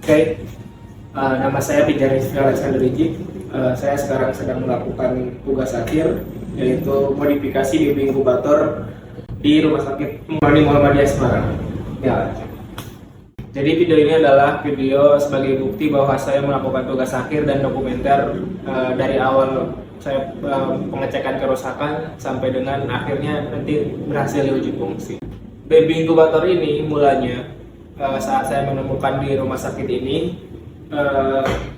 Oke, nama saya Pijar Rizky Alexander Rijik. Saya sekarang sedang melakukan tugas akhir, yaitu modifikasi DB inkubator di Rumah Sakit Muani Muhammadiyah Semarang. Ya. Jadi video ini adalah video sebagai bukti bahwa saya melakukan tugas akhir dan dokumenter dari awal saya pengecekan kerusakan sampai dengan akhirnya nanti berhasil diuji fungsi. DB inkubator ini mulanya saat saya menemukan di rumah sakit ini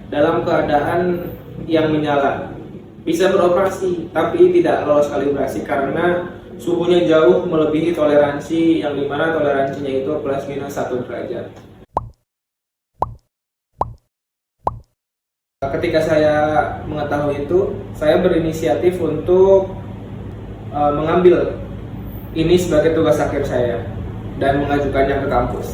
dalam keadaan yang menyala, bisa beroperasi tapi tidak lolos kalibrasi karena suhunya jauh melebihi toleransi, yang dimana toleransinya itu plus minus 1 derajat. Ketika saya mengetahui itu, saya berinisiatif untuk mengambil ini sebagai tugas akhir saya dan mengajukannya ke kampus.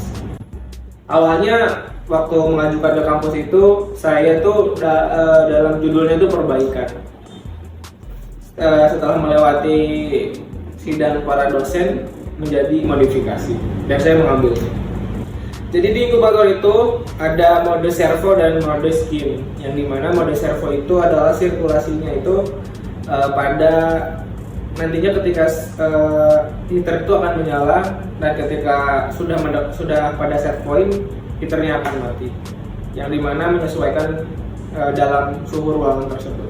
Awalnya waktu mengajukan ke kampus itu, saya tuh dalam judulnya itu perbaikan. Setelah melewati sidang para dosen menjadi modifikasi dan saya mengambilnya. Jadi di inkubator itu ada mode servo dan mode skim, yang dimana mode servo itu adalah sirkulasinya itu pada nantinya ketika heater itu akan menyala, dan ketika sudah pada set point, heaternya akan mati, yang dimana menyesuaikan dalam suhu ruangan tersebut.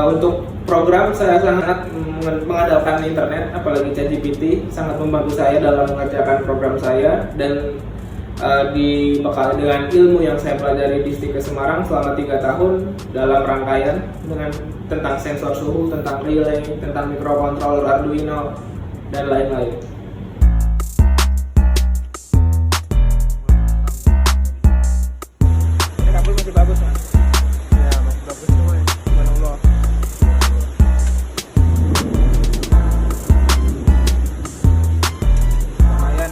Untuk program, saya sangat mengandalkan internet, apalagi ChatGPT sangat membantu saya dalam mengerjakan program saya, dan dibekali dengan ilmu yang saya pelajari di STIKes Semarang selama 3 tahun dalam rangkaian dengan tentang sensor suhu, tentang relay, tentang microcontroller Arduino, dan lain-lain. Ini kabel masih bagus, Mas? Ya, masih bagus semua ya. Subhanallah. Lumayan.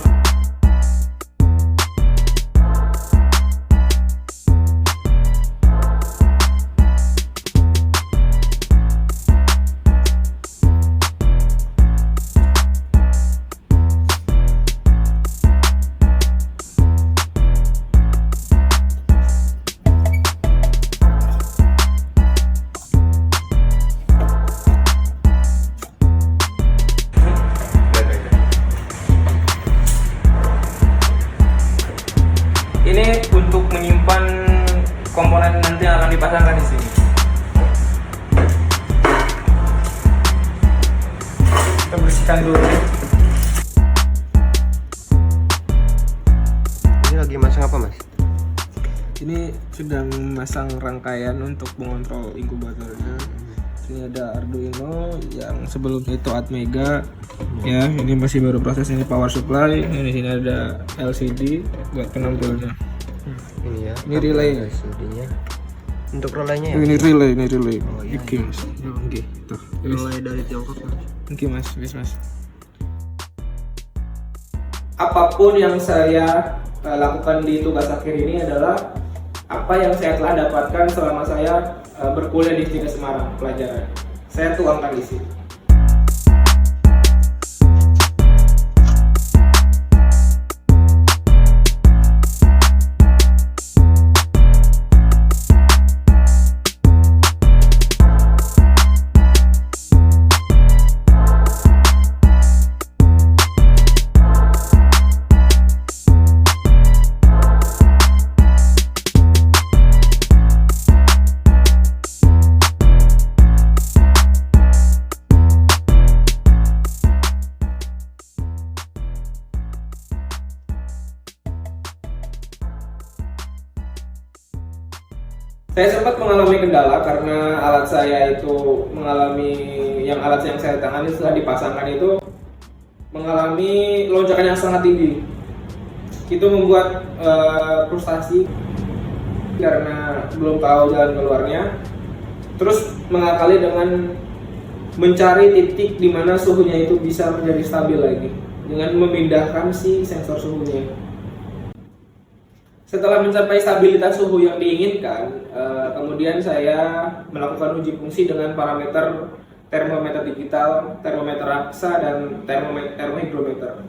Ini untuk menyimpan komponen nanti yang akan dipasangkan di sini. Kita bersihkan dulu. Ini lagi masang apa, Mas? Ini sedang memasang rangkaian untuk mengontrol inkubatornya. Ini ada Arduino, yang sebelumnya itu Atmega. Ya, ini masih baru proses, ini power supply. Ini di sini ada LCD buat penampilnya. Ini ya. Ini relay. LCD-nya. Untuk relaynya ya? Ini relay. Oh, iya. Oke, Mas. Oke, tuh. Relay dari Tiongkok, Mas. Oke, Mas. Mas. Apapun yang saya lakukan di tugas akhir ini adalah apa yang saya telah dapatkan selama saya berkuliah di STIKes Semarang, pelajaran. Saya tuangkan di sini. Saya sempat mengalami kendala karena alat saya itu alat yang saya tangani setelah dipasangkan itu mengalami lonjakan yang sangat tinggi. Itu membuat frustasi karena belum tahu jalan keluarnya. Terus mengakali dengan mencari titik di mana suhunya itu bisa menjadi stabil lagi dengan memindahkan si sensor suhunya. Setelah mencapai stabilitas suhu yang diinginkan, kemudian saya melakukan uji fungsi dengan parameter termometer digital, termometer raksa, dan termohidrometer.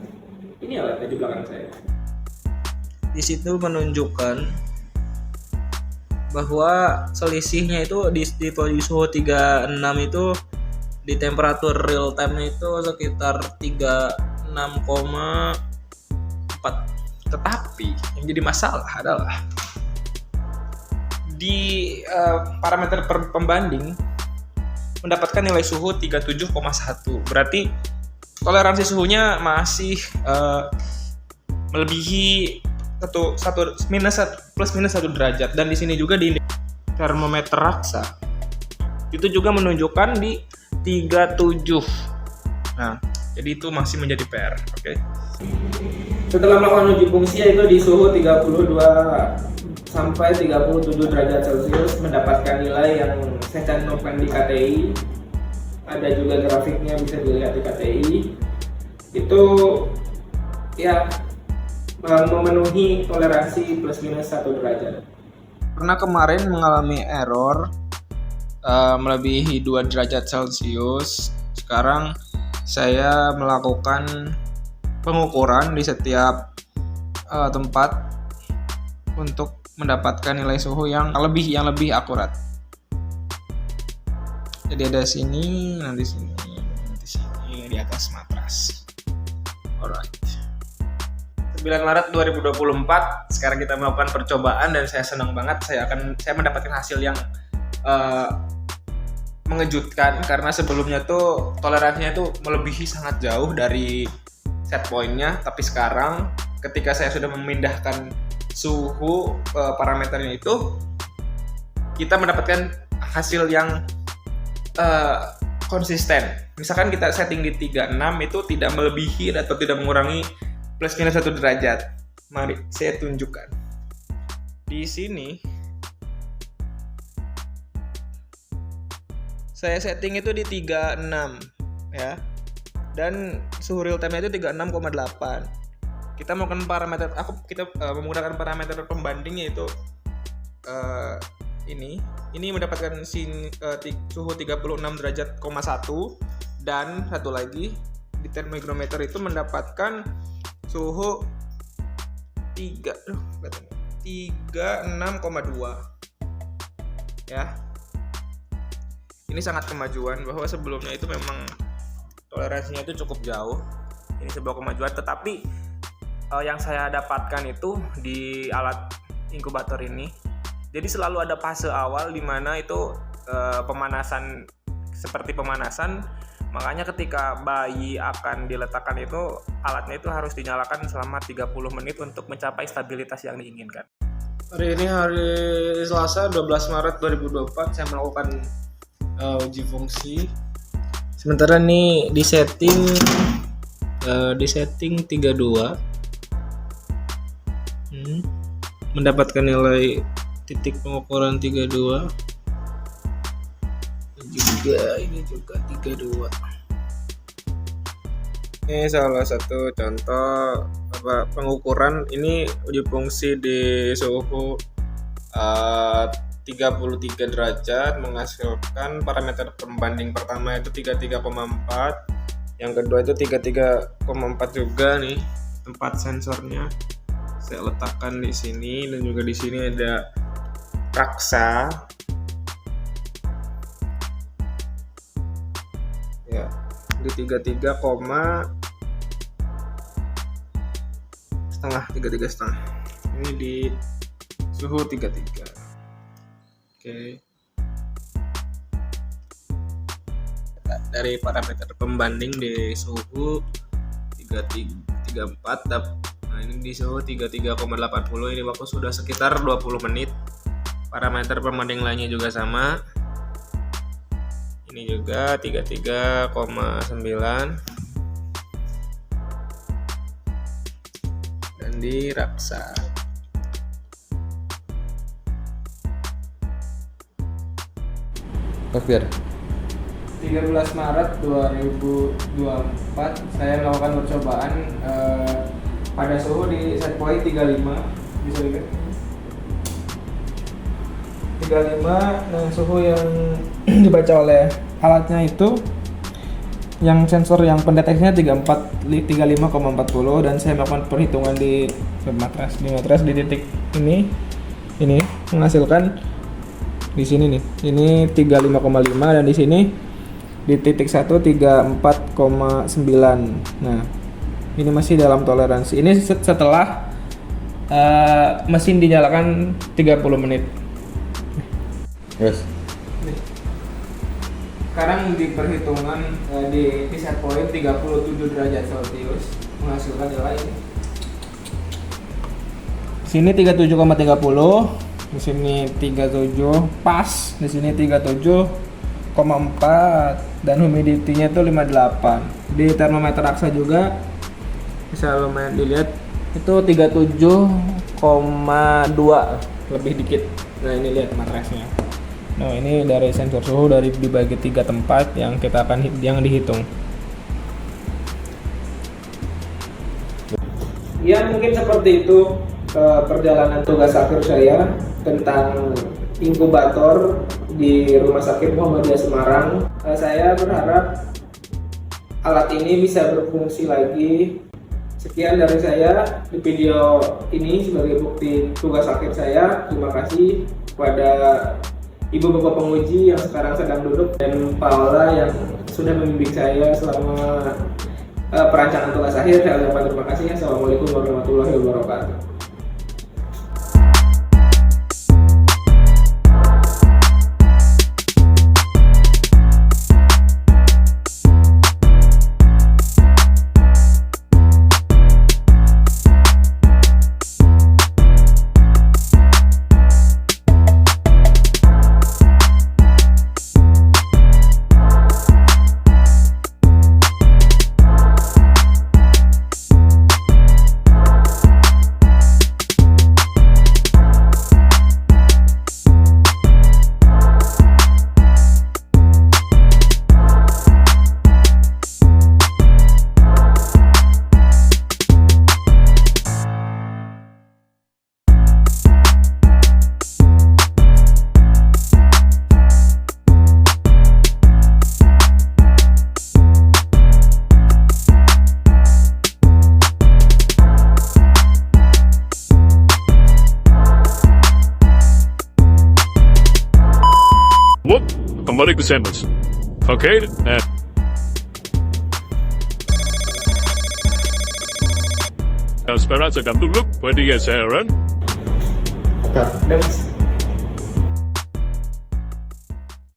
Ini alatnya di belakang saya. di situ menunjukkan bahwa selisihnya itu di suhu 36 itu di temperatur real time itu sekitar 36,4. Tetapi yang jadi masalah adalah di parameter pembanding mendapatkan nilai suhu 37,1. Berarti toleransi suhunya masih melebihi plus minus 1 derajat. Dan di sini juga di termometer Raksa itu juga menunjukkan di 37. Nah, jadi itu masih menjadi PR. Oke. Setelah melakukan uji fungsi yaitu di suhu 32 sampai 37 derajat Celcius mendapatkan nilai yang saya cantumkan di KTI. Ada juga grafiknya bisa dilihat di KTI. Itu ya memenuhi toleransi plus minus 1 derajat. Karena kemarin mengalami error melebihi 2 derajat Celcius, sekarang saya melakukan pengukuran di setiap tempat untuk mendapatkan nilai suhu yang lebih akurat. Jadi ada sini, nanti sini, di atas matras. Alright. 9 Maret 2024, sekarang kita melakukan percobaan dan saya senang banget. Saya mendapatkan hasil yang mengejutkan karena sebelumnya tuh toleransinya tuh melebihi sangat jauh dari set point-nya, tapi sekarang ketika saya sudah memindahkan suhu parameternya itu, kita mendapatkan hasil yang konsisten. Misalkan kita setting di 36 itu tidak melebihi atau tidak mengurangi plus minus 1 derajat. Mari saya tunjukkan. Di sini saya setting itu di 36 ya. Dan suhu real time itu 36,8. Kita menggunakan menggunakan parameter pembanding yaitu ini mendapatkan suhu 36 derajat, 1 dan satu lagi di termometer itu mendapatkan suhu 36,2 ya. Ini sangat kemajuan bahwa sebelumnya itu memang toleransinya itu cukup jauh. Ini sebuah kemajuan, tetapi yang saya dapatkan itu di alat inkubator ini. Jadi selalu ada fase awal di mana itu pemanasan, makanya ketika bayi akan diletakkan itu alatnya itu harus dinyalakan selama 30 menit untuk mencapai stabilitas yang diinginkan. Hari ini hari Selasa 12 Maret 2024 saya melakukan uji fungsi. Sementara nih di setting 32 mendapatkan nilai titik pengukuran 32. Ini juga 32. Ini salah satu contoh pengukuran. Ini uji fungsi di suhu 33 derajat menghasilkan parameter pembanding pertama itu 33,4, yang kedua itu 33,4 juga nih tempat sensornya. Saya letakkan di sini dan juga di sini ada Raksa. Ya, di 33,5. Ini di suhu 33. Oke. Dari parameter pembanding di suhu 34, nah ini di suhu 33,80. Ini waktu sudah sekitar 20 menit. Parameter pembanding lainnya juga sama. Ini juga 33,9. Dan di Raksa. Biar 13 Maret 2024 saya melakukan percobaan pada suhu di set point 35. Bisa dilihat 35. Nah, suhu yang dibaca oleh alatnya itu yang sensor yang pendeteksinya 35,40 dan saya melakukan perhitungan di matras. Di matras di titik ini menghasilkan di sini nih. Ini 35,5 dan di sini di titik 1 34,9. Nah, ini masih dalam toleransi. Ini setelah mesin dinyalakan 30 menit. Yes. Sekarang di perhitungan di set point 37 derajat Celcius menghasilkan nilai ini. Sini 37,30, di sini 37 pas, di sini 37,4 dan humidity-nya itu 58. Di termometer Aksa juga bisa lumayan dilihat itu 37,2 lebih dikit. Nah, ini lihat matrasnya. Nah, ini dari sensor suhu dari dibagi 3 tempat yang kita akan dihitung. Ya, mungkin seperti itu perjalanan tugas akhir saya tentang inkubator di Rumah Sakit Muhammadiyah Semarang. Saya berharap alat ini bisa berfungsi lagi. Sekian dari saya di video ini sebagai bukti tugas akhir saya. Terima kasih kepada Ibu Bapak penguji yang sekarang sedang duduk dan Paula yang sudah membimbing saya selama perancangan tugas akhir. Saya ucapkan terima kasih. Assalamualaikum warahmatullahi wabarakatuh. Kembali ke samples. Oke, nah. Speranza kan dulu, pada ya saya Dan